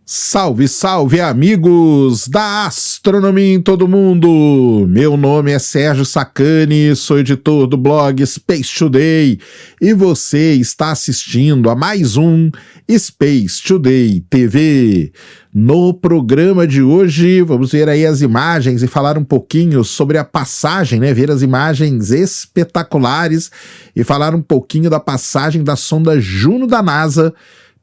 Salve, salve, amigos da astronomia em todo mundo! Meu nome é Sérgio Sacani, sou editor do blog Space Today e você está assistindo a mais um Space Today TV. No programa de hoje, vamos ver aí as imagens e falar um pouquinho sobre a passagem, ver as imagens espetaculares e falar um pouquinho da passagem da sonda Juno da NASA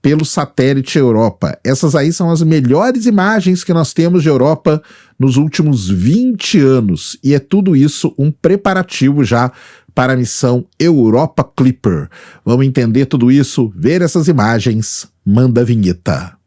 pelo satélite Europa. Essas aí são as melhores imagens que nós temos de Europa nos últimos 20 anos. E é tudo isso um preparativo já para a missão Europa Clipper. Vamos entender tudo isso, ver essas imagens. Manda a vinheta.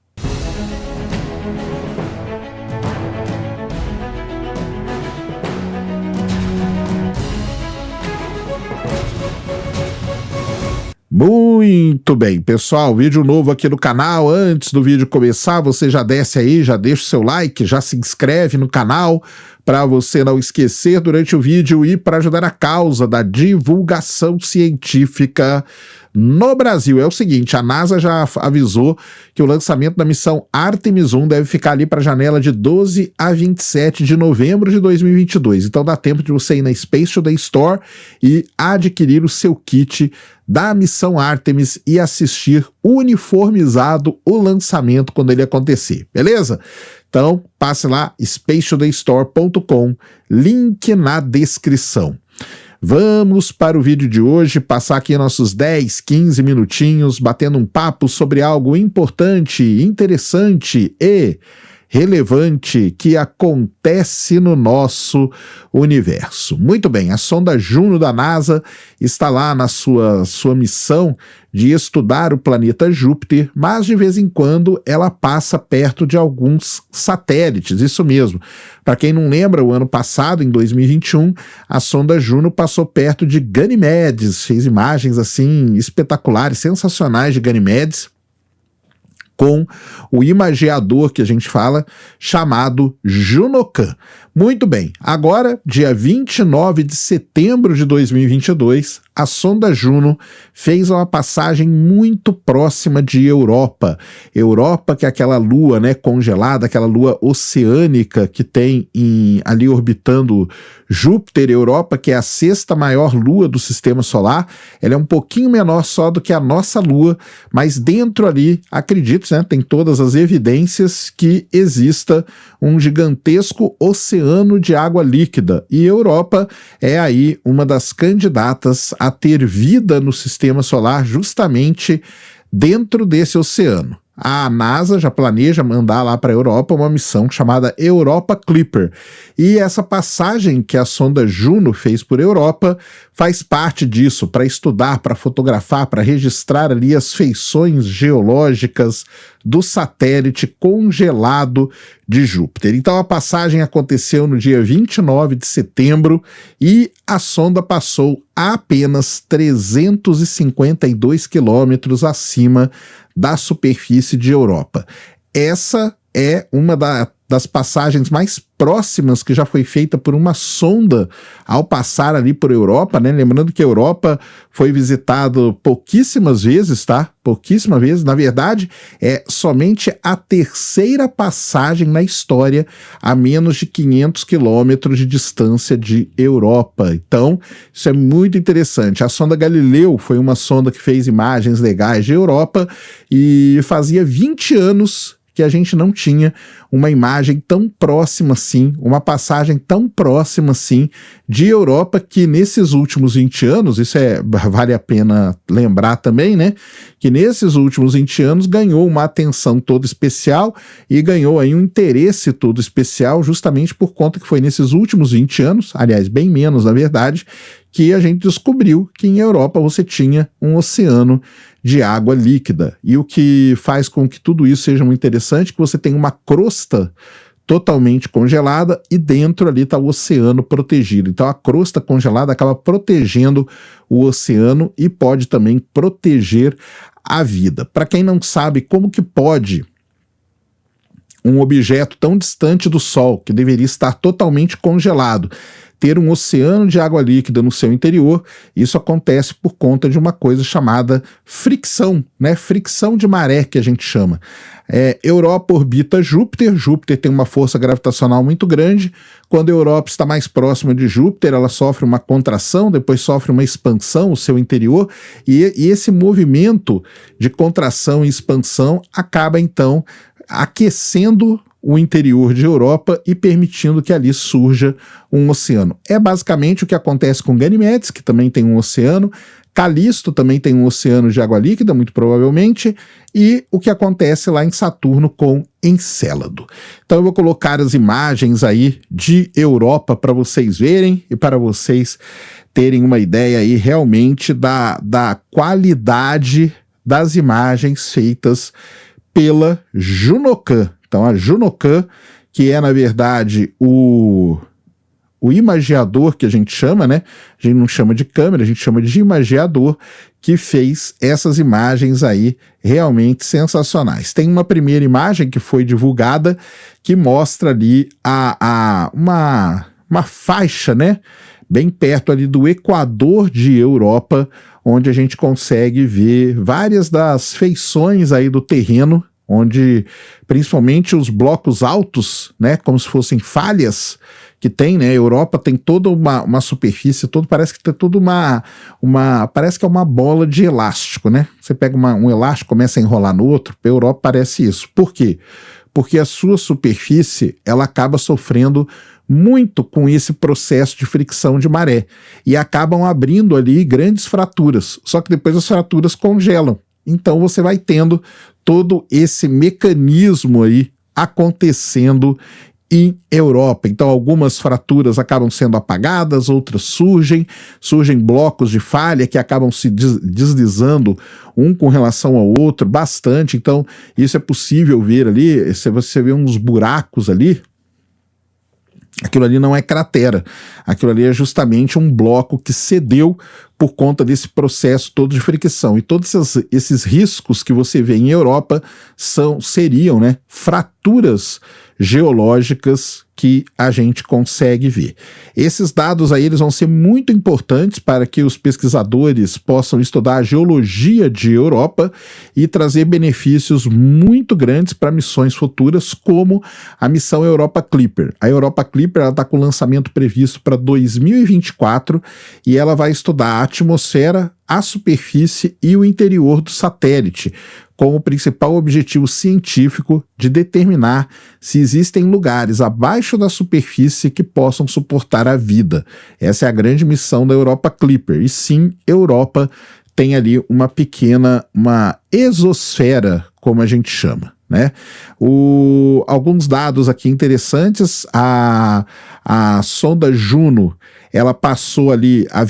Muito bem, pessoal, vídeo novo aqui no canal. Antes do vídeo começar, você já desce aí, já deixa o seu like, já se inscreve no canal para você não esquecer durante o vídeo e para ajudar a causa da divulgação científica no Brasil. É o seguinte, a NASA já avisou que o lançamento da missão Artemis 1 deve ficar ali para a janela de 12 a 27 de novembro de 2022. Então dá tempo de você ir na Space Today Store e adquirir o seu kit da missão Artemis e assistir uniformizado o lançamento quando ele acontecer, beleza? Então passe lá, spacetodaystore.com, link na descrição. Vamos para o vídeo de hoje, passar aqui nossos 10, 15 minutinhos batendo um papo sobre algo importante, interessante e relevante que acontece no nosso universo. Muito bem, a sonda Juno da NASA está lá na sua missão de estudar o planeta Júpiter, mas de vez em quando ela passa perto de alguns satélites, isso mesmo. Para quem não lembra, o ano passado, em 2021, a sonda Juno passou perto de Ganimedes, fez imagens assim espetaculares, sensacionais de Ganimedes, com o imageador que a gente fala, chamado Junocan. Muito bem, agora, dia 29 de setembro de 2022, a sonda Juno fez uma passagem muito próxima de Europa. Europa, que é aquela lua congelada, aquela lua oceânica que tem ali orbitando Júpiter. Europa, que é a sexta maior lua do sistema solar, ela é um pouquinho menor só do que a nossa lua, mas dentro ali, acredito, tem todas as evidências que exista um gigantesco oceano de água líquida, e Europa é aí uma das candidatas a ter vida no sistema solar justamente dentro desse oceano. A NASA já planeja mandar lá para a Europa uma missão chamada Europa Clipper. E essa passagem que a sonda Juno fez por Europa faz parte disso, para estudar, para fotografar, para registrar ali as feições geológicas do satélite congelado de Júpiter. Então a passagem aconteceu no dia 29 de setembro e a sonda passou a apenas 352 quilômetros acima da superfície de Europa. Essa é uma das passagens mais próximas que já foi feita por uma sonda ao passar ali por Europa, Lembrando que a Europa foi visitado pouquíssimas vezes, Pouquíssimas vezes. Na verdade, é somente a terceira passagem na história a menos de 500 quilômetros de distância de Europa. Então, isso é muito interessante. A sonda Galileu foi uma sonda que fez imagens legais de Europa e fazia 20 anos que a gente não tinha uma imagem tão próxima assim, uma passagem tão próxima assim de Europa, que nesses últimos 20 anos, vale a pena lembrar também, que nesses últimos 20 anos ganhou uma atenção toda especial e ganhou aí um interesse todo especial justamente por conta que foi nesses últimos 20 anos, aliás, bem menos na verdade, que a gente descobriu que em Europa você tinha um oceano de água líquida. E o que faz com que tudo isso seja muito interessante é que você tem uma crosta totalmente congelada e dentro ali está o oceano protegido. Então a crosta congelada acaba protegendo o oceano e pode também proteger a vida. Para quem não sabe como que pode um objeto tão distante do Sol, que deveria estar totalmente congelado, ter um oceano de água líquida no seu interior, isso acontece por conta de uma coisa chamada fricção, fricção de maré que a gente chama. Europa orbita Júpiter. Júpiter tem uma força gravitacional muito grande. Quando a Europa está mais próxima de Júpiter, ela sofre uma contração, depois sofre uma expansão, o seu interior, e esse movimento de contração e expansão acaba, então, aquecendo o interior de Europa e permitindo que ali surja um oceano. É basicamente o que acontece com Ganimedes, que também tem um oceano, Calisto também tem um oceano de água líquida, muito provavelmente, e o que acontece lá em Saturno com Encélado. Então eu vou colocar as imagens aí de Europa para vocês verem e para vocês terem uma ideia aí realmente da qualidade das imagens feitas pela Junocan. Então a Junocan, que é na verdade o imageador que a gente chama, né? A gente não chama de câmera, a gente chama de imageador, que fez essas imagens aí realmente sensacionais. Tem uma primeira imagem que foi divulgada que mostra ali uma faixa, né? Bem perto ali do Equador de Europa, onde a gente consegue ver várias das feições aí do terreno, onde principalmente os blocos altos, né, como se fossem falhas que tem, né, a Europa tem toda uma superfície, parece que tem toda parece que é uma bola de elástico, né, você pega um elástico, começa a enrolar no outro, a Europa parece isso. Por quê? Porque a sua superfície, ela acaba sofrendo muito com esse processo de fricção de maré, e acabam abrindo ali grandes fraturas, só que depois as fraturas congelam. Então você vai tendo todo esse mecanismo aí acontecendo em Europa. Então algumas fraturas acabam sendo apagadas, outras surgem blocos de falha que acabam se deslizando um com relação ao outro bastante. Então isso é possível ver ali, se você vê uns buracos ali, aquilo ali não é cratera, aquilo ali é justamente um bloco que cedeu por conta desse processo todo de fricção. E todos esses riscos que você vê em Europa seriam, né, fraturas geológicas que a gente consegue ver. Esses dados aí eles vão ser muito importantes para que os pesquisadores possam estudar a geologia de Europa e trazer benefícios muito grandes para missões futuras, como a missão Europa Clipper. A Europa Clipper está com o lançamento previsto para 2024 e ela vai estudar a atmosfera, a superfície e o interior do satélite, com o principal objetivo científico de determinar se existem lugares abaixo da superfície que possam suportar a vida. Essa é a grande missão da Europa Clipper. E sim, Europa tem ali uma exosfera, como a gente chama, né? Alguns dados aqui interessantes: a sonda Juno, ela passou ali, a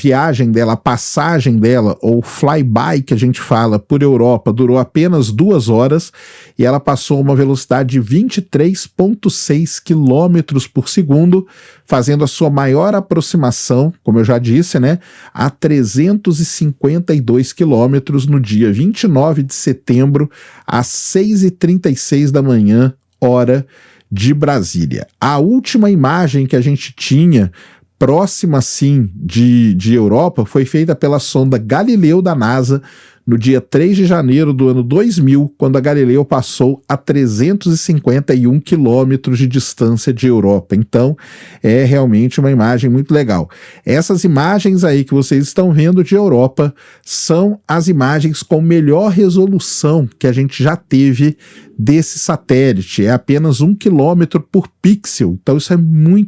passagem dela, ou flyby que a gente fala, por Europa, durou apenas 2 horas, e ela passou a uma velocidade de 23,6 km por segundo, fazendo a sua maior aproximação, como eu já disse, né, a 352 km no dia 29 de setembro, às 6h36 da manhã, hora de Brasília. A última imagem que a gente tinha próxima, sim, de Europa, foi feita pela sonda Galileu da NASA no dia 3 de janeiro do ano 2000, quando a Galileu passou a 351 quilômetros de distância de Europa. Então, é realmente uma imagem muito legal. Essas imagens aí que vocês estão vendo de Europa são as imagens com melhor resolução que a gente já teve desse satélite. É apenas 1 quilômetro por pixel. Então isso é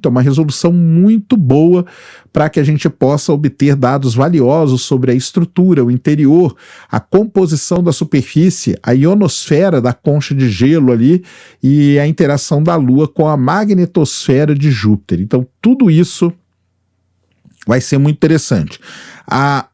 uma resolução muito boa para que a gente possa obter dados valiosos sobre a estrutura, o interior, a composição da superfície, a ionosfera da concha de gelo ali e a interação da Lua com a magnetosfera de Júpiter. Então tudo isso vai ser muito interessante.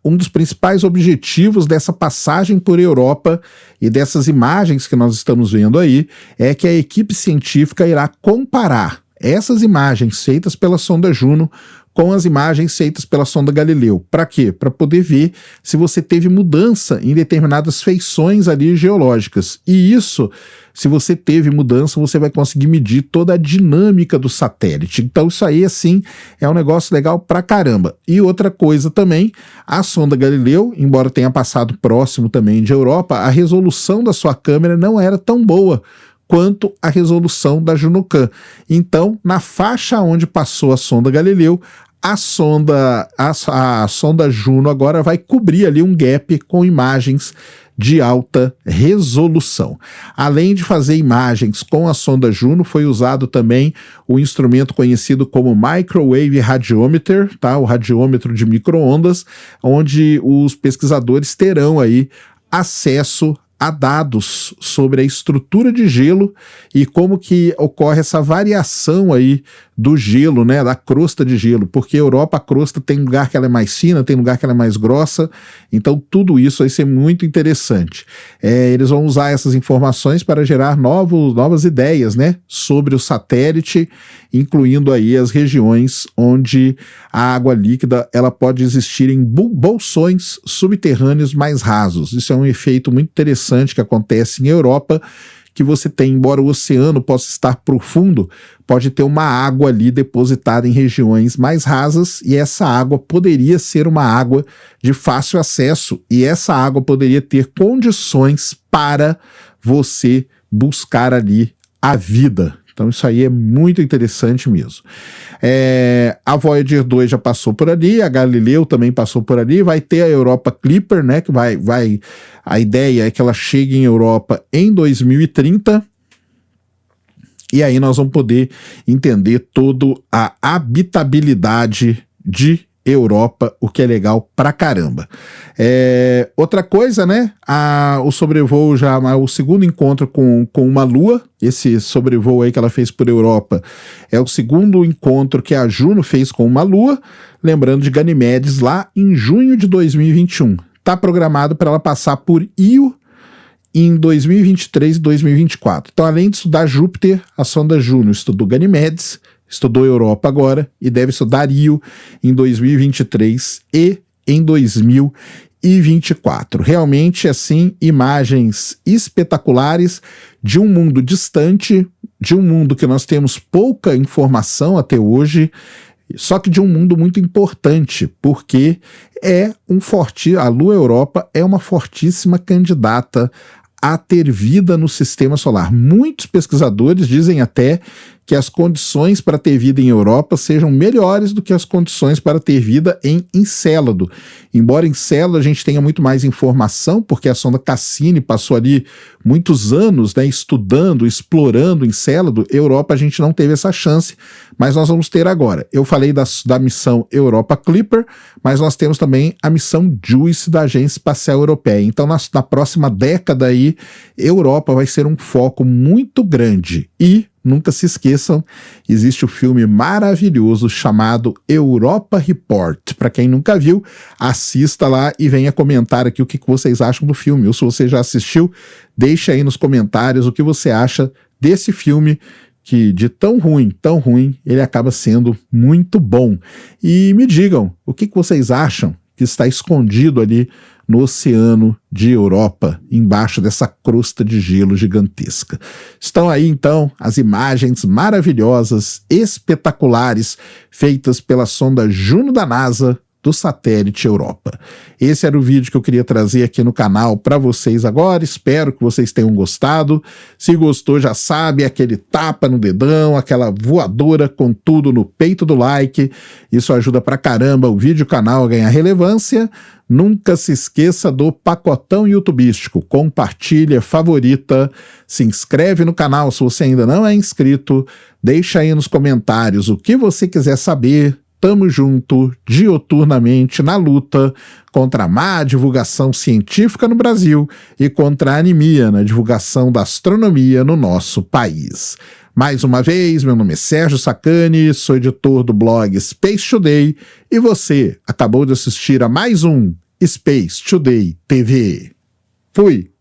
Um dos principais objetivos dessa passagem por Europa e dessas imagens que nós estamos vendo aí é que a equipe científica irá comparar essas imagens feitas pela sonda Juno com as imagens feitas pela sonda Galileu. Para quê? Para poder ver se você teve mudança em determinadas feições ali geológicas. E isso, se você teve mudança, você vai conseguir medir toda a dinâmica do satélite. Então isso aí, assim, é um negócio legal pra caramba. E outra coisa também, a sonda Galileu, embora tenha passado próximo também de Europa, a resolução da sua câmera não era tão boa quanto a resolução da Junocan. Então, na faixa onde passou a sonda Galileu, a sonda Juno agora vai cobrir ali um gap com imagens de alta resolução. Além de fazer imagens com a sonda Juno, foi usado também o instrumento conhecido como Microwave Radiometer, tá? O radiômetro de micro-ondas, onde os pesquisadores terão aí acesso a dados sobre a estrutura de gelo e como que ocorre essa variação aí do gelo, né, da crosta de gelo, porque a Europa, a crosta tem lugar que ela é mais fina, tem lugar que ela é mais grossa, então tudo isso vai ser muito interessante. Eles vão usar essas informações para gerar novas ideias, né, sobre o satélite, incluindo aí as regiões onde a água líquida ela pode existir em bolsões subterrâneos mais rasos. Isso é um efeito muito interessante que acontece em Europa, que você tem, embora o oceano possa estar profundo, pode ter uma água ali depositada em regiões mais rasas, e essa água poderia ser uma água de fácil acesso, e essa água poderia ter condições para você buscar ali a vida. Então isso aí é muito interessante mesmo. A Voyager 2 já passou por ali, a Galileu também passou por ali, vai ter a Europa Clipper, né, que a ideia é que ela chegue em Europa em 2030, e aí nós vamos poder entender toda a habitabilidade de Europa, o que é legal pra caramba. Outra coisa, né? O sobrevoo o segundo encontro com uma lua, esse sobrevoo aí que ela fez por Europa, é o segundo encontro que a Juno fez com uma lua, lembrando de Ganymedes lá em junho de 2021. Tá programado para ela passar por Io em 2023 e 2024. Então, além de estudar Júpiter, a sonda Juno estudou Ganymedes, estudou Europa agora e deve estudar Io em 2023 e em 2024. Realmente, assim, imagens espetaculares de um mundo distante, de um mundo que nós temos pouca informação até hoje, só que de um mundo muito importante, porque a Lua Europa é uma fortíssima candidata a ter vida no sistema solar. Muitos pesquisadores dizem até que as condições para ter vida em Europa sejam melhores do que as condições para ter vida em Encélado. Embora Encélado a gente tenha muito mais informação, porque a sonda Cassini passou ali muitos anos, né, estudando, explorando Encélado, Europa a gente não teve essa chance, mas nós vamos ter agora. Eu falei da missão Europa Clipper, mas nós temos também a missão JUICE da Agência Espacial Europeia. Então na próxima década aí, Europa vai ser um foco muito grande. E nunca se esqueçam, existe o filme maravilhoso chamado Europa Report. Para quem nunca viu, assista lá e venha comentar aqui o que vocês acham do filme. Ou se você já assistiu, deixe aí nos comentários o que você acha desse filme, que de tão ruim, ele acaba sendo muito bom. E me digam, o que vocês acham que está escondido ali no oceano de Europa, embaixo dessa crosta de gelo gigantesca. Estão aí, então, as imagens maravilhosas, espetaculares, feitas pela sonda Juno da NASA, do satélite Europa. Esse era o vídeo que eu queria trazer aqui no canal para vocês agora. Espero que vocês tenham gostado. Se gostou, já sabe, aquele tapa no dedão, aquela voadora com tudo no peito do like. Isso ajuda pra caramba o vídeo, o canal a ganhar relevância. Nunca se esqueça do pacotão youtubístico. Compartilha, favorita, se inscreve no canal se você ainda não é inscrito. Deixa aí nos comentários o que você quiser saber. Tamo junto, dioturnamente, na luta contra a má divulgação científica no Brasil e contra a anemia na divulgação da astronomia no nosso país. Mais uma vez, meu nome é Sérgio Sacani, sou editor do blog Space Today e você acabou de assistir a mais um Space Today TV. Fui!